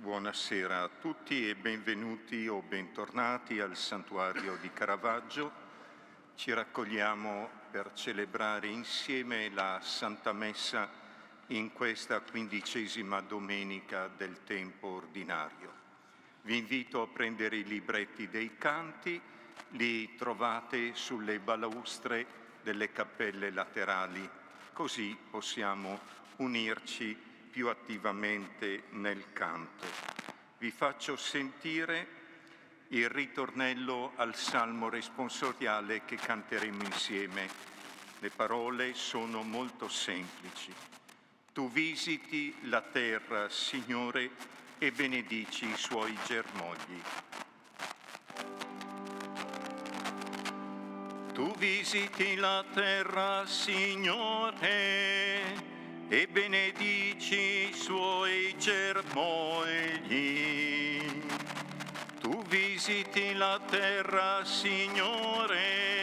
Buonasera a tutti e benvenuti o bentornati al Santuario di Caravaggio. Ci raccogliamo per celebrare insieme la Santa Messa in questa 15ª domenica del tempo ordinario. Vi invito a prendere i libretti dei canti, li trovate sulle balaustre delle cappelle laterali, così possiamo unirci più attivamente nel canto. Vi faccio sentire il ritornello al Salmo responsoriale che canteremo insieme. Le parole sono molto semplici. Tu visiti la terra, Signore, e benedici i suoi germogli. Tu visiti la terra, Signore, e benedici i suoi germogli. Tu visiti la terra, Signore,